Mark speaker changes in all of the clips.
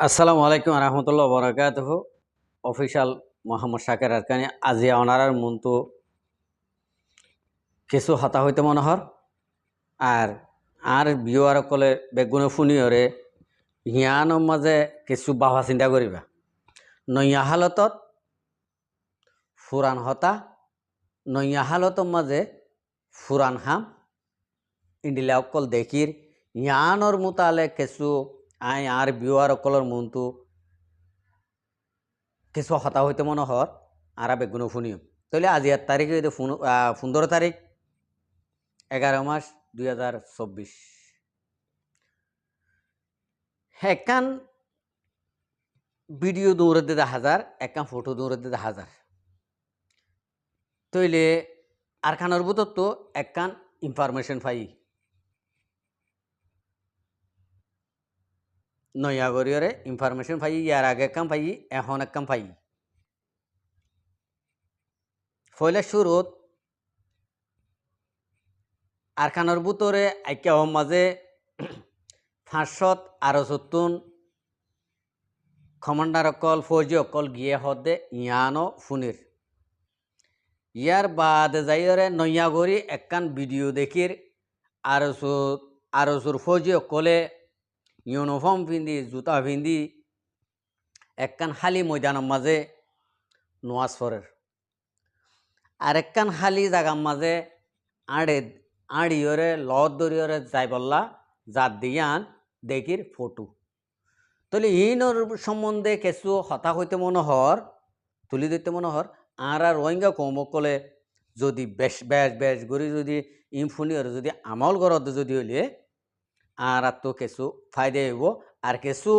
Speaker 1: আসসালামু আলাইকুম রহমতুল্লাহ বরাকাতুহ অফিসিয়াল মোহাম্মদ শাকের আরকানি আজি অনারার মন্তু কিছু হতা হইতে মনোহর আর বিওয়ার কলে বেগুনে ফুনিয়রে হিয়ানোর মাঝে কিছু বাহা চিন্তা করিবা নইয়া হালতত ফুরান হতা নইয়া হালতর মাঝে ফুরান হাম ইন্ডিলা অকল দেখির ইয়ানোর মুতালে কিছু আর বিওয়ার অকলর মন্তু কিছু হতা হইতে মনোহর আর বেগুনে ফুনিও তাহলে আজি 8 তারিখ 15 তারিখ 11 মাস 2024 একখান ভিডিও দৌড়ে দিতে হাজার একখান ফটো দৌড়ে দিতে হাজার তৈলে আর খানোর ভিতর তো একখান ইনফরমেশন পাই নয়াগরিয়রে ইনফরমেশন পাই ইয়ার আগে একখান পাই এখন একখান পাই ফলে শুরুত আর খানোর ভিতরে আইকা মাঝে 500 আরো 70 কমান্ডার অকল ফৌজি অকল গিয়ে হদে ইয়ানো ফুনির ইয়ার বাদে যাইরে নয়াগরি একখান ভিডিও দেখির আরসুর ফৌজি অকলে ইউনিফর্ম পিন্ধি জুতা পিন্ধি একখান হালি ময়দানের মাঝে নোয়াজ ফরের আর একখান হালি জায়গার মাঝে আড়িয়রে লত দরিয়রে যাই বললা যার দিয়ান দেখির ফটো তাহলে ইনর সম্বন্ধে কিছু হতা হইতে মনোহর তুলি দিতে মনোহর আর রোহিঙ্গা কমকলে যদি বেশ বেশ বেশ করে যদি ইনফুনিয়র যদি আমল গরদ যদি হইলে আর তো কিছু ফায়দা হইব আর কিছু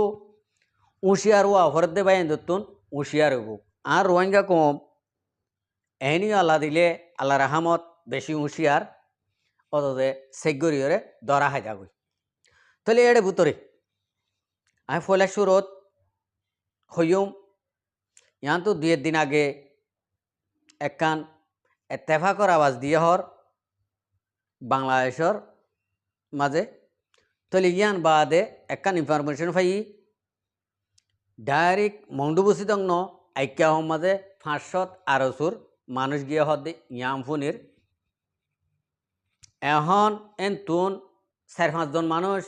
Speaker 1: উশিয়ার ও হরদে বাইন দত্তুন উশিয়ার হইব আর রোহিঙ্গা কম এনি আল্লাহ দিলে আল্লাহ রাহামত বেশি উশিয়ার অতদে সেগরিয়রে দরা হাই যাবই তাহলে এড়ে ভিতরে আমি ফলে সুরত হইম ইয়ান তো 2 দিন আগে একখান এত্তেফাকর আওয়াজ দিয়ে হর বাংলাদেশের মাঝে তাহলে ইয়ান বাদে একখান ইনফরমেশন পাই ডাইরেক্ট মন্ডুবসি দং আইক্যা হম মাঝে 500 আরসুর মানুষ গিয়ে হদে ইয়াম ফুনির এখন তুন 4-5 জন মানুষ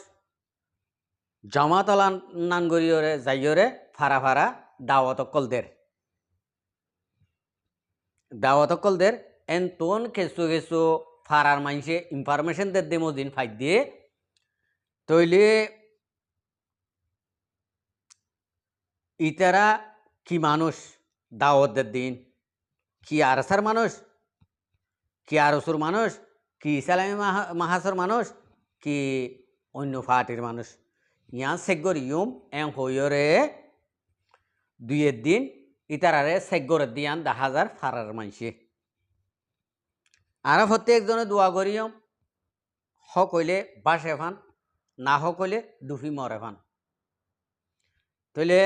Speaker 1: জমাতলা নানগরিয়রে যাইয়রে ফারা ফারা দাওয়াত অকলদের তুন কিছু কিছু ফারার মানুষে ইনফরমেশন দে মদিন ফাইদ দিয়ে তৈলে ইতারা কি মানুষ দাওয়াতের দিন কি আরসার মানুষ কি আরসুর মানুষ কি ইসলামী মাহাসর মানুষ কি অন্য পার্টির মানুষ ইয়া সেগর ইউম হইরে 2 দিন ইতারারে সেগরে দিয়ান 10,000 ফারার মানুষে আর প্রত্যেকজনে দোয়া করিয়ম হক হইলে বাসে ফান না হক হইলে ডুফি মরে ফান তাহলে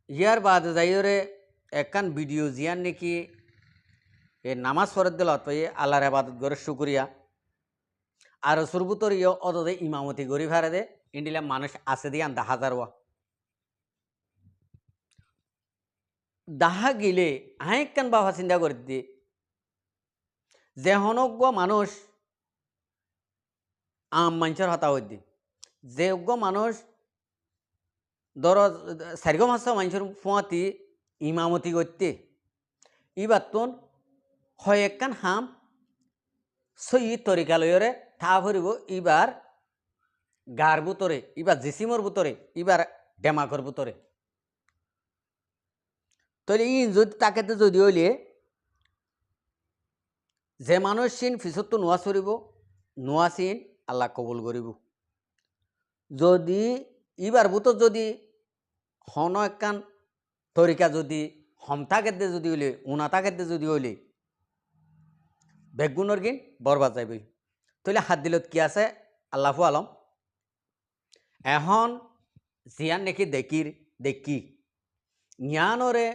Speaker 1: ইয়ার বাদ যাইরে একখান ভিডিও জিয়ান নাকি এ নামাজ ফরত দিল আল্লাহর আবাদত করে শুক্রিয়া আর সুরবুতর ইয়ে অদে ইমামতি গরি ফারে দে ইন্ডিলা মানুষ আছে দিয়ে 10,000 দাহা গিলে আহেকান বাবা চিন্তা করে দি যে হনজ্ঞ মানুষ আম মানুষের হতা হই দি যে অজ্ঞ মানুষ ধর 4-5 মানুষের ফুয়াতি ইমামতি করতে ইবার তুন হয় একখান হাম সই তরিকালয়রে থা ভরিব ইবার গার বুতরে ইবার জিসিমর বুতরে ইবার ডেমাকর বুতরে তাহলে যদি তাকে যদি হইলে যে মানুষ সিন ফিসত নোয়াজ করিব নোয়াসিন আল্লাহ কবুল করিব যদি ইবার বুতর যদি হন একখান তরিকা যদি হমতাকে যদি হইলে উনাতাকে যদি হইলে বেগুনের গিন বরবাদ যাইব তাহলে হাত দিলত কি আছে আল্লাহ আলম এখন জিয়ান নাকি দেখি ইয়ানরে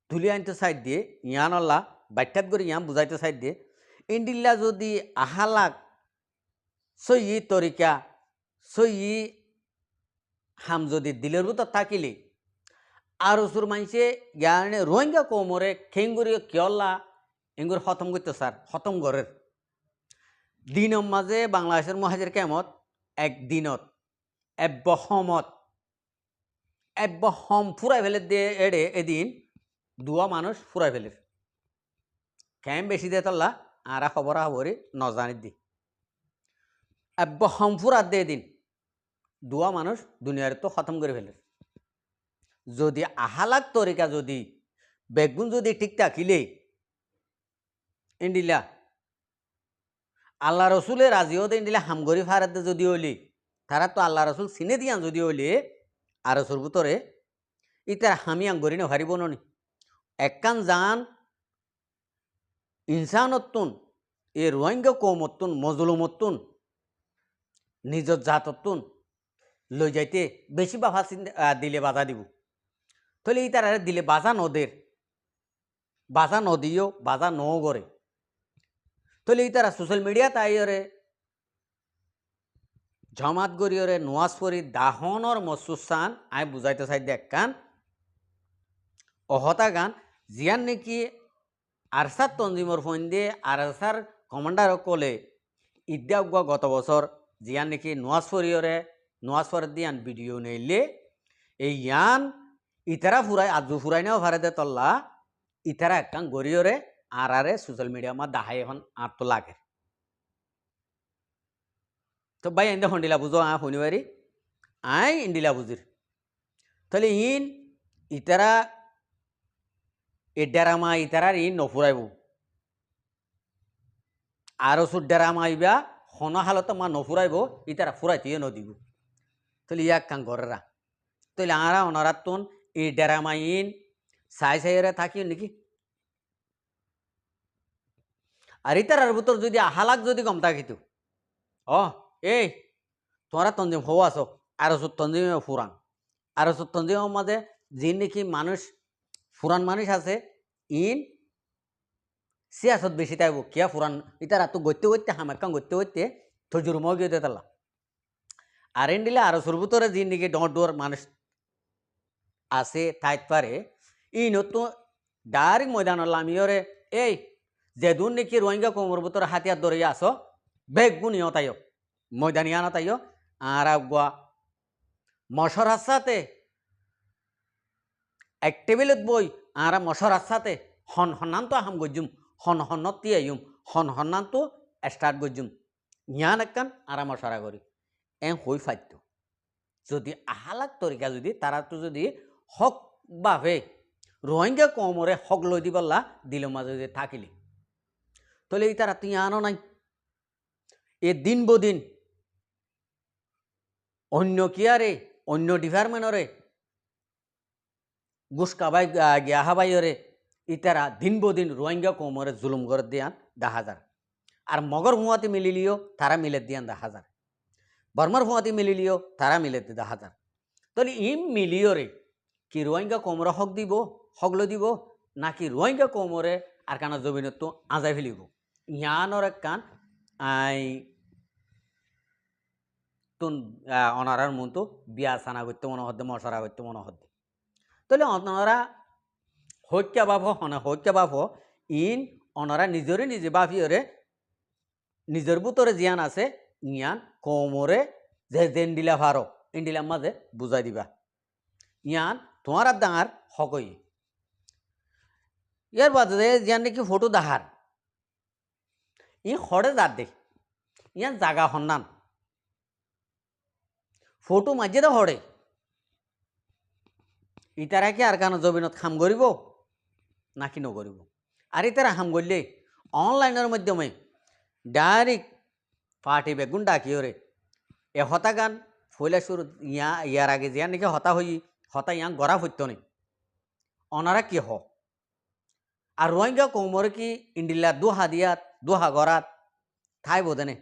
Speaker 1: তুলি আনতে সাইড দিয়ে ইয়ান আল্লাহ বাট্যাত করে ইয়ান বুঝাইতে সাইড দিয়ে ইন্ডিল্লা যদি আহালাক সই তরিকা সই হাম যদি দিলের ভিতর থাকিলে আর ওসুর মাইসে জ্ঞানে রোহিঙ্গা কোমরে খেঙ্গুরি কিয়ল্লা এঙ্গুর খতম করতে স্যার খতম ঘরের দিনের মাঝে বাংলাদেশের মহাজের কেমত একদিনত এব্বহমত এব্বহম ফুরাই ফেলে দিয়ে এড়ে এদিন দুয়া মানুষ ফুরাই ফেলের কেম বেশি দিয়ে তল্লা আরা খবর খবরই নজানির দি এব্বহম ফুরাত দিয়ে দিন দুয়া মানুষ দুনিয়ার তো খতম করে ফেলের যদি আহালাক তরিকা যদি বেগুন যদি ঠিক থাকিলে ইন্ডিলা আল্লাহ রসুলের রাজিও ইন্ডিলা হামগরি ফারাতে যদি হইলি তারা তো আল্লাহ রসুল চিনে দিয়ান যদি হইলে আর রসুর ভিতরে ইতার হামি আঙ্গরি নহারিব নি একখান জান ইনসানত্তুন এ রোহিঙ্গা কৌমত্তুন মজলুমত্তুন নিজর জাতত্তুন লই যাইতে বেশি বাফা দিলে বাধা দিব তাহলে এই তারা দিলে বাজা নদের বাজা নদীও বাজা ন করে তাহলে এই তারা সোশ্যাল মিডিয়া তাইরে জমাত গরিয়রে নোয়াজ পরি দাহনর মসুসান আই বুঝাইতে চাই দেখ কান অহতা গান জিয়ান নাকি আরসার তঞ্জিমর ফোন দিয়ে আরসার কমান্ডার কলে ইদ্যা গত বছর জিয়ান নাকি নোয়াজ পরি দিয়ান ভিডিও নেইলে এই ইয়ান ইতারা ফুরাই আজু ফুরাই নেও ভারতে তল্লা ইতারা একখান গরিয়রে আরে সোশ্যাল মিডিয়া মা দাহাই এখন আর তো লাগে তো ভাই এনে হন্ডিলা বুঝো শনিবারি আই ইন্ডিলা বুঝির তাহলে ইন ইতারা এ ডেরামা ইতারার ইন নফুরাইব আরো সুর ডেরামা আইবা হন হালত মা নফুরাইব ইতারা ফুরাইতে নদিব তাহলে ইয়াক কান ঘরেরা তাহলে আরা ওনারা তুন এই ডেরামা ইন সাইরে থাকি নাকি আর ইতারার ভিতর যদি আহালাক যদি কম থাকিত এই তোমরা তঞ্জিম হও আছো আর তঞ্জিমে ফুরান আর তঞ্জিমের মাঝে যে নাকি মানুষ ফুরান মানুষ আছে ইন সিয়াসত বেশি তাইব কিয়া ফুরান ইতারা তো গইতে গইতে হামাক্কান গইতে গইতে তো জুরুম গিয়ে দিতালা আর এন দিলে আরো ভিতরে যে নাকি ডর মানুষ আছে তাইত পারে ই নতুন ডাইরেক্ট ময়দান লামিয়রে এই যেদুন নাকি রোহিঙ্গা কোমর ভিতরে হাতিয়ার ধরে আসো বেগ গুনিও তাইও ময়দানিয়ানা তাইও আর আগুয়া মশর হাসাতে এক টেবিলত বই আর মশর হাসাতে হন হন্নান তো আহাম গজুম হন হন্নতি আইম হন হন্নান তো স্টার্ট গজুম ইয়ান একখান আর মশরা করি হই ফাইত যদি আহালাক তরিকা যদি তারা তো যদি হক ভাবে রোহিঙ্গা কমরে হক লই দিবল্লা দিল মাঝে যদি থাকিলি তাহলে এই তারা তুই আনো নাই এ দিন বদিন অন্য কিয়ারে অন্য ডিপার্টমেন্টরে গুসকাবাই গিয়াহাবাইরে ইতারা দিন বদিন রোহিঙ্গা কোমরে জুলুম করে দিয়ান 10,000 আর মগর হুয়াতে মিলিলিও তারা মিলে দিয়ান 10,000 বর্মার হুয়াতে মিলিলিও তারা মিলে 10,000 তাহলে ইম মিলিয়রে কি রোহিঙ্গা কোমরে হক দিব হকলো দিব নাকি রোহিঙ্গা কোমরে আর কানা জমিনত তো আজাই ফেলিব ইয়ানোর এক কান আই তুন অনারার মন তো বিয়া সানা করতে মনে হদ্দে মশারা করতে মনে হদ্দে তাহলে অনারা হত্যা বাপ ইন অনারা নিজরে নিজে বাফিয়রে নিজের ভিতরে জিয়ান আছে ইয়ান কোমরে যে দেন দিলা ভারো ইন্ডিলার মাঝে বুঝাই দিবা ইয়ান তোমার আর ডাঙার হকই ইয়ার বাদে জিয়ান নাকি ফটো দাহার ই হরে যার দে ইয়ান জাগা হন্নান ফটো মাঝে তো হরে ইতারা কি আর কেন জমিনত খাম করিব নাকি নকরিব আর ইতারা হাম করলে অনলাইনের মাধ্যমে ডাইরেক্ট পার্টি বেগুন ডাকিওরে এ হতা গান ফইলা শুরু ইয়ার আগে জিয়া নাকি হতা ইয়াং গড়া হইত নেই অনারা কি হ আর রোহিঙ্গা কৌমরে কি ইন্ডিলা দুহা দিয়াত দুহা গড়াত ঠাই বোধনে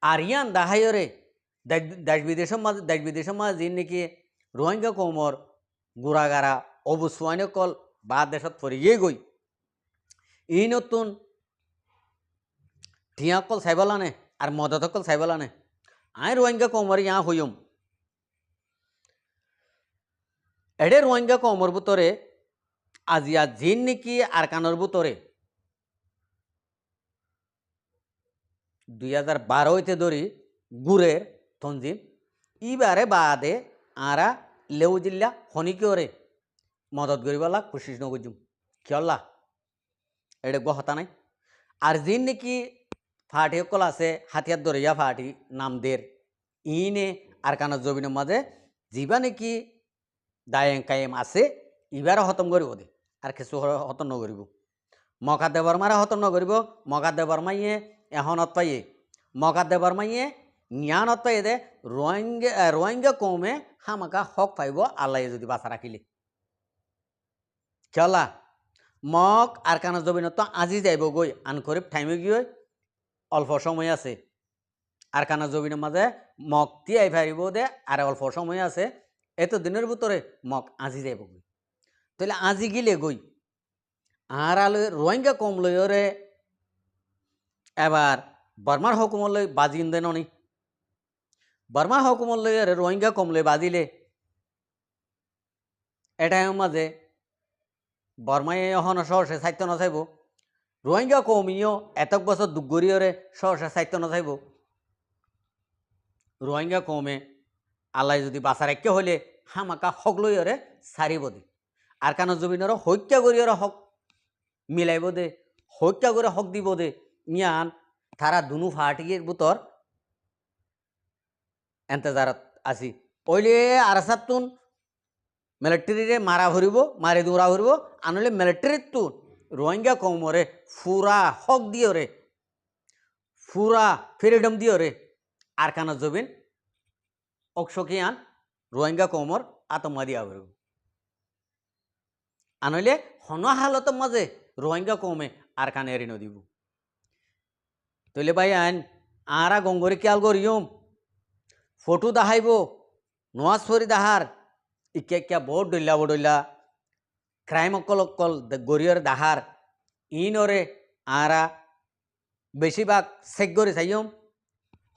Speaker 1: আর ইয়ান দাহাইরে দেশ বিদেশের মাঝে যে নাকি রোহিঙ্গা কৌমর গুড়াগারা অবুসুয়াইন কল বা দেশত ফরিয়ে গই ই নতুন টিয়াকল চাইবলানে আর মদতকল চাইবলানে আই রোহিঙ্গা কৌমর ইয়া হইম এডে রোহিঙ্গা কমর ভিতরে আজিয়া জিন নাকি আরকানোর ভিতরে 2012 হইতে ধরি গুড়ের তঞ্জিম ইবারে বাদে আরা লেউ জিল্লা হনিকিওরে মদত করিবালা কোশিশ নগজুম কিয়ল্লা এটা গহতা নাই আর জিন নাকি ফাটি সকল আছে হাতিয়ার দরিয়া ফাটি নামদের ইনে আরকানোর জমিনের মাঝে যিবা নাকি দায়েং কায়েম আছে ইবারে হতম করিব দে আর কিছু হতম নকরিব মকা দেবর মারা হতম নকরিব মকা দেবর মাইয়ে এহনত পাইয়ে মকা দেবর মাইয়ে জ্ঞানত পাইয়ে দে রোহিঙ্গা কমে হামাকা হক পাইব আল্লাহ যদি বাঁচা রাখিলে খেলা মক আরকানোর জমিনত তো আজি যাইব গই আনকরিব টাইমে গিয়ে অল্প সময় আছে আরকানোর জমিনের মাঝে মক তিয়াই ফারিব দে আর অল্প সময় আছে এত দিনের ভিতরে মক আজি যাইব গই তাহলে আজি গিলে গই আর আলো রোহিঙ্গা কম লইরে এবার বর্মার হুকুমত লই বাজি দেন নি বর্মার হুকুমত লইরে রোহিঙ্গা কম লই বাজিলে এটাই মাঝে বর্মায় এখন সহসে সাহিত্য নচাইব রোহিঙ্গা কমিও এতক বছর দুগরিয়রে সহসে সাহিত্য নচাইব রোহিঙ্গা কমে আল্লাহ যদি বাঁচার একে হলে হামাকা হক লইরে সারিব দে আর কানো জমিনের হত্যা করিয়র হক মিলাইব দে হত্যা করে হক দিব দে মিয়ান তারা দুনু ফাটির বুতর এন্তেজারত আসি ওইলে আরাসাতুন মিলিটারিরে মারা ভরিব মারি দৌড়া ভরিব আনলে মিলিটারির তুন রোহিঙ্গা কমরে ফুরা হক দিও রে ফুরা ফ্রিডম দিও রে আর কানা জবিন অকশকিয়ান রোহিঙ্গা কমর আতঙ্কবাদী ভরিব আনলে হন হালতের মাঝে রোহিঙ্গা কমে আর কানে এড়ি নদিব তৈলে ভাই আইন আরা গঙ্গরে খেয়াল করিয়ম ফটো দেখাইব নোয়াজ ফরি দাহার ইকে ইকা বহুত ডইলা ক্রাইম অকল গরিয়র দাহার ইনরে আরা বেশিরভাগ চেক করে চাইম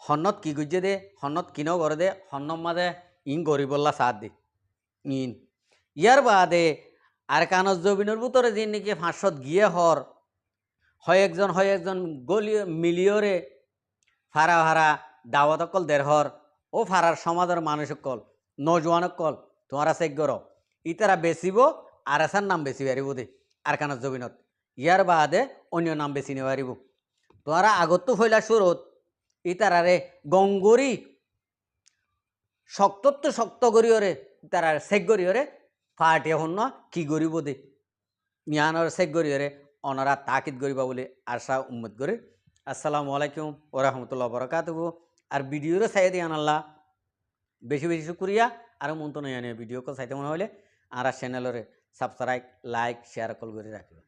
Speaker 1: হন্নত কি গুজে দে হন্নত কিনো করে দে হন্নত মাঝে ইন গরিবল্লা সাথ দে ইন ইয়ার বাদে আর কানজ জবিনের ভিতরে যে নাকি 500 গিয়ে হয় একজন গলি মিলিয়রে ফারা ফারা দাওয়াত অকল দেড়হর ও ফারার সমাজের মানুষ অকল নজওয়ান অকল তোমারা চেক করো ইতারা বেচিব আর এসার নাম বেশি পারিব দে আর কানজ জবিনত ইয়ার বাদে অন্য নাম বেশি নিয়ে পারিব তোমারা আগত ফইলা সুরত ইতারারে গঙ্গরি শক্ত করিওরে তারা চেক করিওরে ফাটি হন্য কি করিব দে মিয়ানর চেক করিওরে অনারা তাকিদ করিবা বলে আশা উম্মত করে আসসালামু আলাইকুম ওয়া রাহমাতুল্লাহি ওয়া বারাকাতুহু আর ভিডিওরে চাই দিয়ে আনাল্লাহ বেশি শুকরিয়া আর মন তো নয় ভিডিও কল চাইতে মনে হলে আর চ্যানেলরে সাবস্ক্রাইব লাইক শেয়ার কল করে রাখবে।